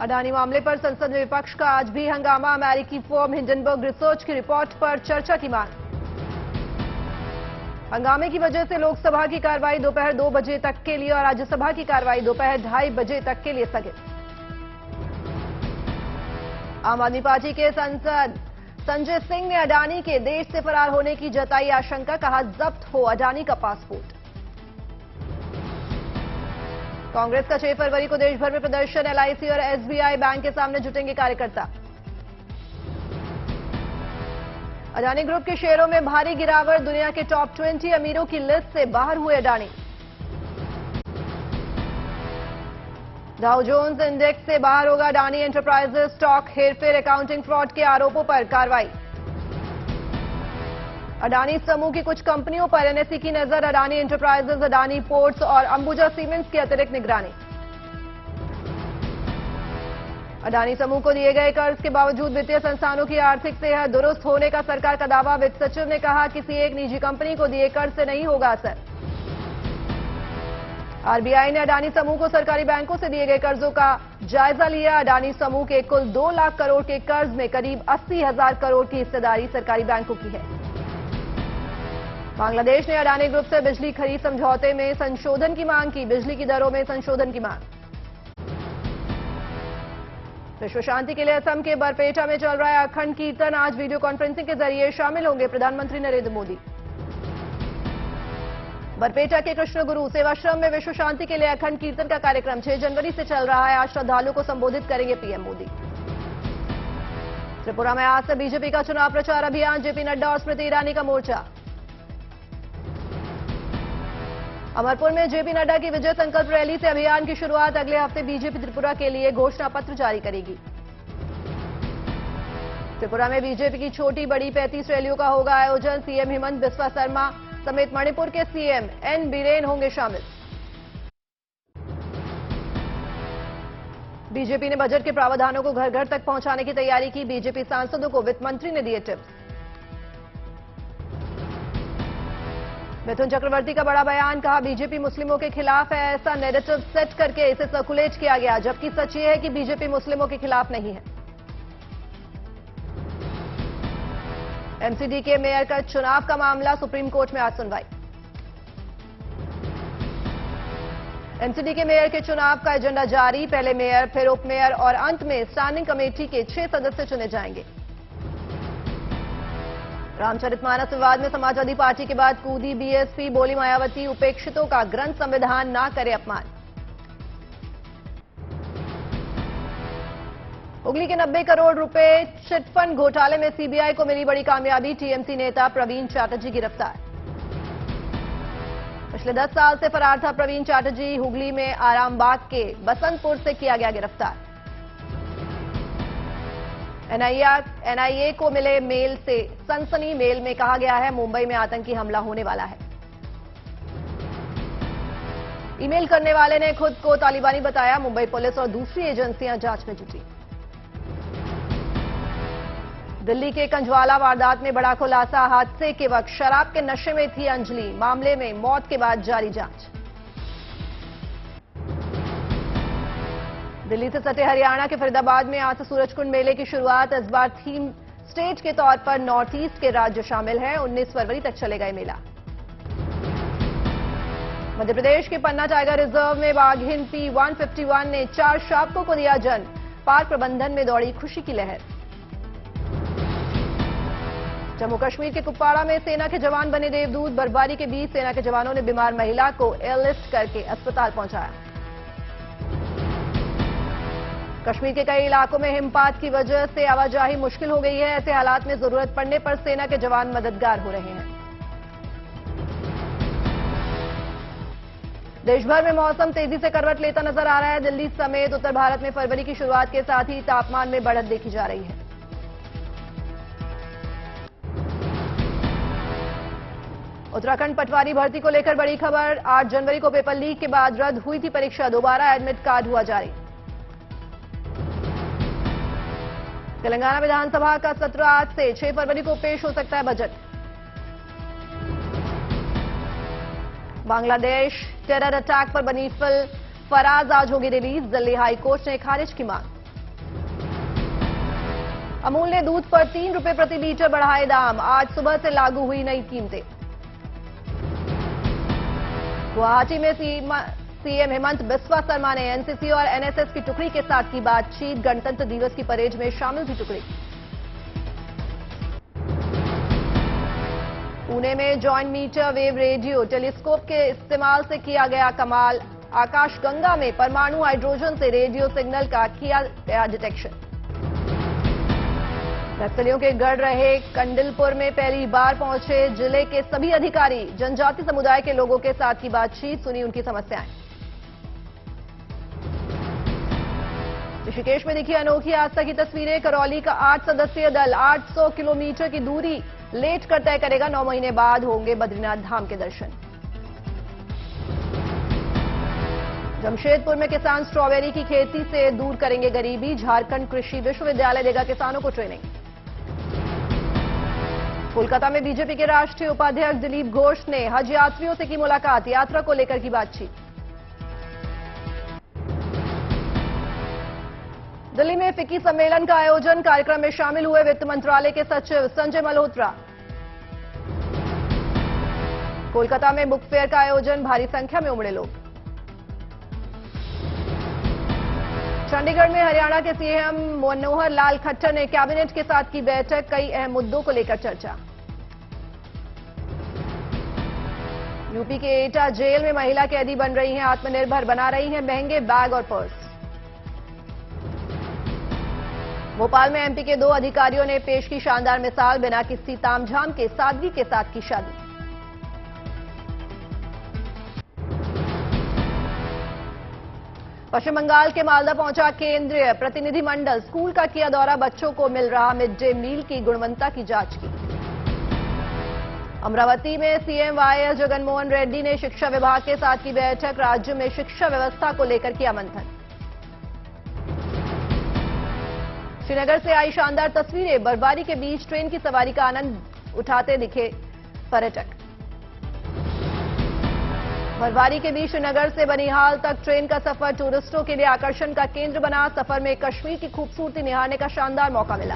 अडानी मामले पर संसद में विपक्ष का आज भी हंगामा। अमेरिकी फर्म हिंडनबर्ग रिसर्च की रिपोर्ट पर चर्चा की मांग। हंगामे की वजह से लोकसभा की कार्रवाई दोपहर 2 बजे तक के लिए और राज्यसभा की कार्रवाई दोपहर 2:30 बजे तक के लिए स्थगित। आम आदमी पार्टी के सांसद संजय सिंह ने अडानी के देश से फरार होने की जताई आशंका। कहा, जब्त हो अडानी का पासपोर्ट। कांग्रेस का 6 फरवरी को देश भर में प्रदर्शन। एलआईसी और एसबीआई बैंक के सामने जुटेंगे कार्यकर्ता। अडानी ग्रुप के शेयरों में भारी गिरावट। दुनिया के टॉप 20 अमीरों की लिस्ट से बाहर हुए अडानी। डाउ जोन्स इंडेक्स से बाहर होगा अडानी एंटरप्राइजेस। स्टॉक हेरफेर, अकाउंटिंग फ्रॉड के आरोपों पर कार्रवाई। अडानी समूह की कुछ कंपनियों पर एनएसई की नजर। अडानी एंटरप्राइजेस, अडानी पोर्ट्स और अंबुजा सीमेंट्स की अतिरिक्त निगरानी। अडानी समूह को दिए गए कर्ज के बावजूद वित्तीय संस्थानों की आर्थिक सेहत दुरुस्त होने का सरकार का दावा। वित्त सचिव ने कहा, किसी एक निजी कंपनी को दिए कर्ज से नहीं होगा असर। आरबीआई ने अडानी समूह को सरकारी बैंकों से दिए गए कर्जों का जायजा लिया। अडानी समूह के कुल 2 लाख करोड़ के कर्ज में करीब 80,000 करोड़ की हिस्सेदारी सरकारी बैंकों की है। बांग्लादेश ने अडानी ग्रुप से बिजली खरीद समझौते में संशोधन की मांग की। बिजली की दरों में संशोधन की मांग। विश्व शांति के लिए असम के बरपेटा में चल रहा है अखंड कीर्तन। आज वीडियो कॉन्फ्रेंसिंग के जरिए शामिल होंगे प्रधानमंत्री नरेंद्र मोदी। बरपेटा के कृष्ण गुरु सेवाश्रम में विश्व शांति के लिए अखंड कीर्तन का कार्यक्रम 6 जनवरी से चल रहा है। आज श्रद्धालुओं को संबोधित करेंगे पीएम मोदी। त्रिपुरा में आज से बीजेपी का चुनाव प्रचार अभियान। जेपी नड्डा और स्मृति ईरानी का मोर्चा। अमरपुर में जेपी नड्डा की विजय संकल्प रैली से अभियान की शुरुआत। अगले हफ्ते बीजेपी त्रिपुरा के लिए घोषणा पत्र जारी करेगी। त्रिपुरा में बीजेपी की छोटी बड़ी 35 रैलियों का होगा आयोजन। सीएम हेमंत बिस्वा शर्मा समेत मणिपुर के सीएम एन बीरेन होंगे शामिल। बीजेपी ने बजट के प्रावधानों को घर घर तक पहुंचाने की तैयारी की। बीजेपी सांसदों को वित्त मंत्री ने दिए टिप्स। मिथुन चक्रवर्ती का बड़ा बयान। कहा, बीजेपी मुस्लिमों के खिलाफ है। ऐसा नैरेटिव सेट करके इसे सर्कुलेट किया गया, जबकि सच ये है कि बीजेपी मुस्लिमों के खिलाफ नहीं है। एमसीडी के मेयर का चुनाव का मामला सुप्रीम कोर्ट में आज सुनवाई। एमसीडी के मेयर के चुनाव का एजेंडा जारी। पहले मेयर, फिर उप मेयर और अंत में स्टैंडिंग कमेटी के 6 सदस्य चुने जाएंगे। रामचरितमानस विवाद में समाजवादी पार्टी के बाद कूदी बीएसपी। बोली मायावती, उपेक्षितों का ग्रंथ संविधान ना करे अपमान। हुगली के 90 करोड़ रुपए चिटफंड घोटाले में सीबीआई को मिली बड़ी कामयाबी। टीएमसी नेता प्रवीण चैटर्जी गिरफ्तार। पिछले 10 साल से फरार था प्रवीण चैटर्जी। हुगली में आरामबाग के बसंतपुर से किया गया गिरफ्तार। एनआईए को मिले मेल से सनसनी। मेल में कहा गया है मुंबई में आतंकी हमला होने वाला है। ईमेल करने वाले ने खुद को तालिबानी बताया। मुंबई पुलिस और दूसरी एजेंसियां जांच में जुटी। दिल्ली के कंजवाला वारदात में बड़ा खुलासा। हादसे के वक्त शराब के नशे में थी अंजलि। मामले में मौत के बाद जारी जांच। दिल्ली से सटे हरियाणा के फरीदाबाद में आज से सूरजकुंड मेले की शुरुआत। इस बार थीम स्टेट के तौर पर नॉर्थ ईस्ट के राज्य शामिल हैं। 19 फरवरी तक चलेगा ये मेला। मध्य प्रदेश के पन्ना टाइगर रिजर्व में बाघिन P151 ने 4 शावकों को दिया जन्म। पार्क प्रबंधन में दौड़ी खुशी की लहर। जम्मू कश्मीर के कुपवाड़ा में सेना के जवान बने देवदूत। बर्फबारी के बीच सेना के जवानों ने बीमार महिला को एयरलिफ्ट करके अस्पताल पहुंचाया। कश्मीर के कई इलाकों में हिमपात की वजह से आवाजाही मुश्किल हो गई है। ऐसे हालात में जरूरत पड़ने पर सेना के जवान मददगार हो रहे हैं। देश भर में मौसम तेजी से करवट लेता नजर आ रहा है। दिल्ली समेत उत्तर भारत में फरवरी की शुरुआत के साथ ही तापमान में बढ़त देखी जा रही है। उत्तराखंड पटवारी भर्ती को लेकर बड़ी खबर। 8 जनवरी को पेपर लीक के बाद रद्द हुई थी परीक्षा। दोबारा एडमिट कार्ड हुआ जारी। तेलंगाना विधानसभा का सत्र आज से 6 फरवरी को पेश हो सकता है बजट। बांग्लादेश टेरर अटैक पर बनी फिल्म फराज आज होगी रिलीज। दिल्ली हाई कोर्ट ने खारिज की मांग। अमूल ने दूध पर 3 रुपए प्रति लीटर बढ़ाए दाम, आज सुबह से लागू हुई नई कीमतें। गुवाहाटी में सीएम हेमंत बिस्वा शर्मा ने एनसीसी और एनएसएस की टुकड़ी के साथ की बातचीत, गणतंत्र दिवस की परेड में शामिल थी टुकड़ी। पुणे में joint metre wave radio telescope के इस्तेमाल से किया गया कमाल, आकाशगंगा में परमाणु हाइड्रोजन से रेडियो सिग्नल का किया गया डिटेक्शन। नक्सलियों के गढ़ रहे कंडिलपुर में पहली बार पहुंचे जिले के सभी अधिकारी, जनजाति समुदाय के लोगों के साथ की बातचीत, सुनी उनकी समस्याएं। ऋषिकेश में दिखी अनोखी आस्था की तस्वीरें, करौली का 8 सदस्यीय दल 800 किलोमीटर की दूरी लेट कर तय करेगा, 9 महीने बाद होंगे बद्रीनाथ धाम के दर्शन। जमशेदपुर में किसान स्ट्रॉबेरी की खेती से दूर करेंगे गरीबी, झारखंड कृषि विश्वविद्यालय देगा किसानों को ट्रेनिंग। कोलकाता में बीजेपी के राष्ट्रीय उपाध्यक्ष दिलीप घोष ने हज यात्रियों से की मुलाकात, यात्रा को लेकर की बातचीत। दिल्ली में फिक्की सम्मेलन का आयोजन, कार्यक्रम में शामिल हुए वित्त मंत्रालय के सचिव संजय मल्होत्रा। कोलकाता में बुक फेयर का आयोजन, भारी संख्या में उमड़े लोग। चंडीगढ़ में हरियाणा के सीएम मनोहर लाल खट्टर ने कैबिनेट के साथ की बैठक, कई अहम मुद्दों को लेकर चर्चा। यूपी के एटा जेल में महिला कैदी बन रही हैं आत्मनिर्भर, बना रही हैं महंगे बैग और पर्स। भोपाल में एमपी के 2 अधिकारियों ने पेश की शानदार मिसाल, बिना किसी तामझाम के सादगी के साथ की शादी। पश्चिम बंगाल के मालदा पहुंचा केंद्रीय प्रतिनिधिमंडल, स्कूल का किया दौरा, बच्चों को मिल रहा मिड डे मील की गुणवत्ता की जांच की। अमरावती में सीएम वाईएस जगनमोहन रेड्डी ने शिक्षा विभाग के साथ की बैठक, राज्य में शिक्षा व्यवस्था को लेकर किया मंथन। श्रीनगर से आई शानदार तस्वीरें, बर्फबारी के बीच ट्रेन की सवारी का आनंद उठाते दिखे पर्यटक। बर्फबारी के बीच श्रीनगर से बनिहाल तक ट्रेन का सफर टूरिस्टों के लिए आकर्षण का केंद्र बना, सफर में कश्मीर की खूबसूरती निहारने का शानदार मौका मिला।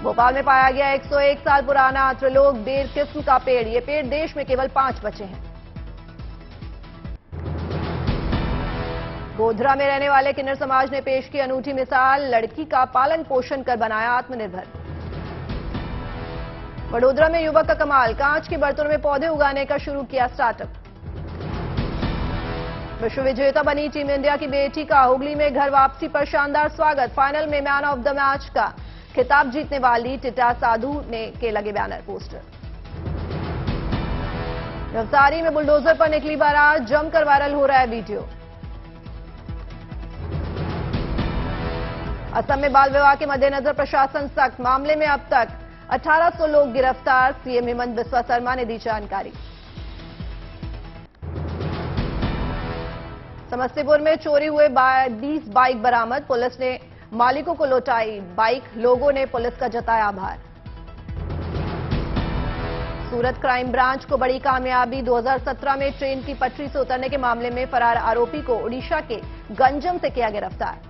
भोपाल में पाया गया 101 साल पुराना त्रिलोक बेर किस्म का पेड़, ये पेड़ देश में केवल 5 बचे हैं। गोधरा में रहने वाले किन्नर समाज ने पेश की अनूठी मिसाल, लड़की का पालन पोषण कर बनाया आत्मनिर्भर। वडोदरा में युवक का कमाल, कांच के बर्तनों में पौधे उगाने का शुरू किया स्टार्टअप। विश्व विजेता बनी टीम इंडिया की बेटी का हुगली में घर वापसी पर शानदार स्वागत, फाइनल में मैन ऑफ द मैच का खिताब जीतने वाली टिटा साधु ने के लगे बैनर पोस्टर। नवसारी में बुलडोजर पर निकली बारात, जमकर वायरल हो रहा है वीडियो। असम में बाल विवाह के मद्देनजर प्रशासन सख्त, मामले में अब तक 1800 लोग गिरफ्तार, सीएम हेमंत बिस्वा शर्मा ने दी जानकारी। समस्तीपुर में चोरी हुए 20 बाइक बरामद, पुलिस ने मालिकों को लौटाई बाइक, लोगों ने पुलिस का जताया आभार। सूरत क्राइम ब्रांच को बड़ी कामयाबी, 2017 में ट्रेन की पटरी से उतरने के मामले में फरार आरोपी को उड़ीसा के गंजम से किया गिरफ्तार।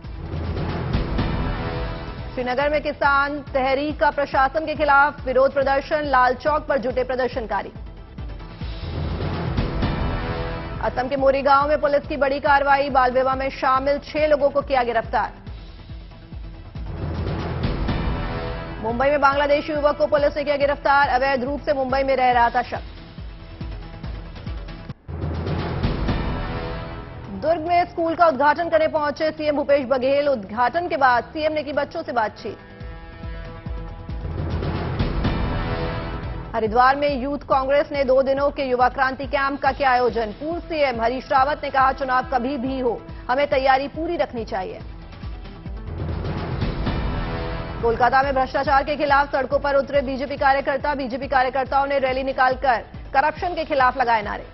श्रीनगर में किसान तहरीक का प्रशासन के खिलाफ विरोध प्रदर्शन, लाल चौक पर जुटे प्रदर्शनकारी। असम के मोरीगांव में पुलिस की बड़ी कार्रवाई, बाल विवाह में शामिल 6 लोगों को किया गिरफ्तार। मुंबई में बांग्लादेशी युवक को पुलिस ने किया गिरफ्तार, अवैध रूप से मुंबई में रह रहा था शख्स। दुर्ग में स्कूल का उद्घाटन करने पहुंचे सीएम भूपेश बघेल, उद्घाटन के बाद सीएम ने की बच्चों से बातचीत। हरिद्वार में यूथ कांग्रेस ने 2 दिनों के युवा क्रांति कैंप का किया आयोजन, पूर्व सीएम हरीश रावत ने कहा चुनाव कभी भी हो, हमें तैयारी पूरी रखनी चाहिए। कोलकाता में भ्रष्टाचार के खिलाफ सड़कों पर उतरे बीजेपी कार्यकर्ता, बीजेपी कार्यकर्ताओं ने रैली निकालकर करप्शन के खिलाफ लगाए नारे।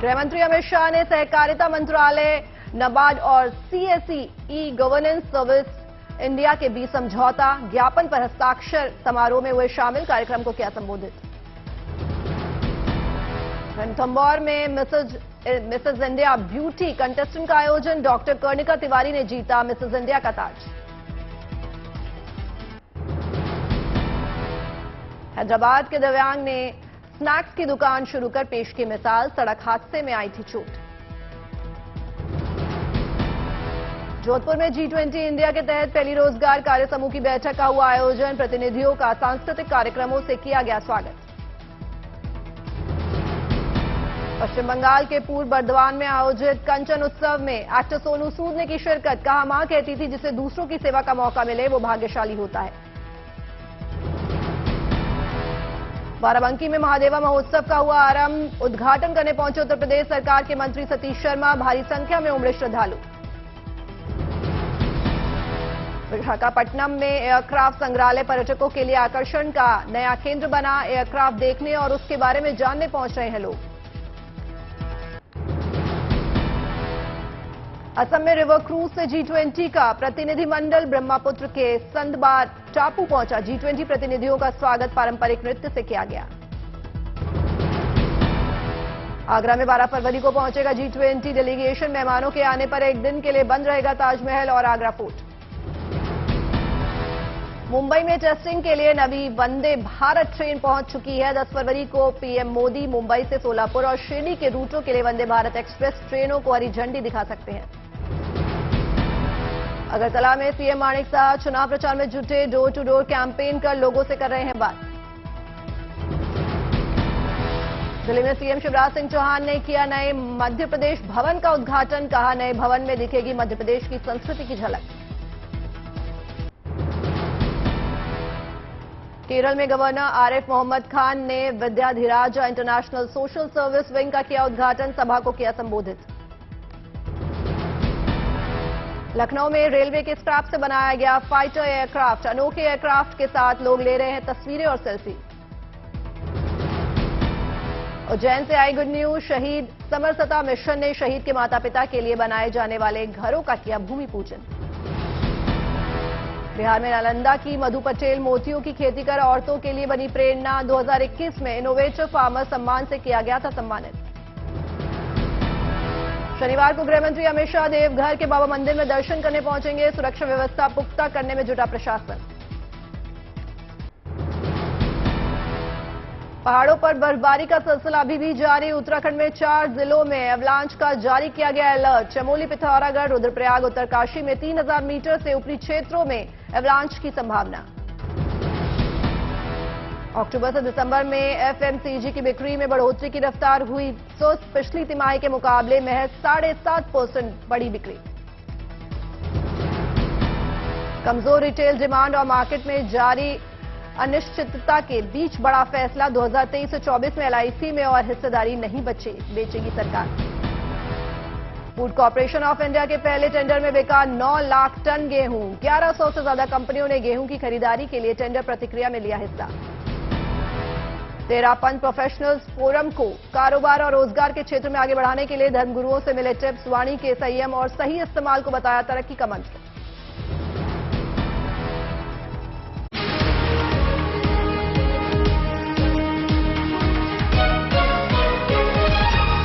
गृहमंत्री अमित शाह ने सहकारिता मंत्रालय, नाबार्ड और CSE e governance service India के बीच समझौता ज्ञापन पर हस्ताक्षर समारोह में हुए शामिल, कार्यक्रम को किया संबोधित। रणथंभौर में Mrs Mrs India beauty contestant का आयोजन। डॉक्टर कर्णिका तिवारी ने जीता मिसेस इंडिया का ताज। हैदराबाद के दिव्यांग ने स्नैक्स की दुकान शुरू कर पेश की मिसाल। सड़क हादसे में आई थी चोट। जोधपुर में G20 इंडिया के तहत पहली रोजगार कार्य समूह की बैठक का हुआ आयोजन। प्रतिनिधियों का सांस्कृतिक कार्यक्रमों से किया गया स्वागत। पश्चिम बंगाल के पूर्व बर्दवान में आयोजित कंचन उत्सव में एक्टर सोनू सूद ने की शिरकत। कहा, मां कहती थी जिसे दूसरों की सेवा का मौका मिले वो भाग्यशाली होता है। बाराबंकी में महादेवा महोत्सव का हुआ आरंभ। उद्घाटन करने पहुंचे उत्तर प्रदेश सरकार के मंत्री सतीश शर्मा। भारी संख्या में उमड़े श्रद्धालु। विशाखापट्टनम में एयरक्राफ्ट संग्रहालय पर्यटकों के लिए आकर्षण का नया केंद्र बना। एयरक्राफ्ट देखने और उसके बारे में जानने पहुंच रहे हैं लोग। असम में रिवर क्रूज से G20 का प्रतिनिधिमंडल ब्रह्मपुत्र के संदबार टापू पहुंचा। G20 प्रतिनिधियों का स्वागत पारंपरिक नृत्य से किया गया। आगरा में 12 फरवरी को पहुंचेगा G20 डेलीगेशन। मेहमानों के आने पर एक दिन के लिए बंद रहेगा ताजमहल और आगरा फोर्ट। मुंबई में टेस्टिंग के लिए नवी वंदे भारत ट्रेन पहुंच चुकी है। 10 फरवरी को पीएम मोदी मुंबई से सोलापुर और शिरडी के रूटों के लिए वंदे भारत एक्सप्रेस ट्रेनों को हरी झंडी दिखा सकते हैं। अगरतला में सीएम माणिक साह चुनाव प्रचार में जुटे। डोर टू डोर कैंपेन कर लोगों से कर रहे हैं बात। दिल्ली में सीएम शिवराज सिंह चौहान ने किया नए मध्य प्रदेश भवन का उद्घाटन। कहा, नए भवन में दिखेगी मध्य प्रदेश की संस्कृति की झलक। केरल में गवर्नर आरिफ मोहम्मद खान ने विद्याधिराजा इंटरनेशनल सोशल सर्विस विंग का किया उद्घाटन। सभा को किया संबोधित। लखनऊ में रेलवे के स्क्रैप से बनाया गया फाइटर एयरक्राफ्ट। अनोखे एयरक्राफ्ट के साथ लोग ले रहे हैं तस्वीरें और सेल्फी। उज्जैन से आई गुड न्यूज। शहीद समरसता मिशन ने शहीद के माता पिता के लिए बनाए जाने वाले घरों का किया भूमि पूजन। बिहार में नालंदा की मधु पटेल मोतियों की खेती कर औरतों के लिए बनी प्रेरणा। 2021 में इनोवेटिव फार्मर सम्मान से किया गया था सम्मानित। शनिवार को गृहमंत्री अमित शाह देवघर के बाबा मंदिर में दर्शन करने पहुंचेंगे। सुरक्षा व्यवस्था पुख्ता करने में जुटा प्रशासन। पहाड़ों पर बर्फबारी का सिलसिला अभी भी जारी। उत्तराखंड में 4 जिलों में एवलांच का जारी किया गया अलर्ट। चमोली, पिथौरागढ़, रुद्रप्रयाग, उत्तरकाशी में 3000 मीटर से ऊपरी क्षेत्रों में एवलांच की संभावना। अक्टूबर से दिसंबर में एफएमसीजी की बिक्री में बढ़ोतरी की रफ्तार हुई सुस्त। पिछली तिमाही के मुकाबले महज 7.5% बढ़ी बिक्री। कमजोर रिटेल डिमांड और मार्केट में जारी अनिश्चितता के बीच बड़ा फैसला। 2023 से 24 में एलआईसी में और हिस्सेदारी नहीं बेचेगी सरकार। फूड कॉर्पोरेशन ऑफ इंडिया के पहले टेंडर में बिका 9 लाख टन गेहूं। 1100 से ज्यादा कंपनियों ने गेहूं की खरीदारी के लिए टेंडर प्रक्रिया में लिया हिस्सा। तेरापंथ प्रोफेशनल्स फोरम को कारोबार और रोजगार के क्षेत्र में आगे बढ़ाने के लिए धर्मगुरुओं से मिले टिप्स। वाणी के संयम और सही इस्तेमाल को बताया तरक्की का मंत्र।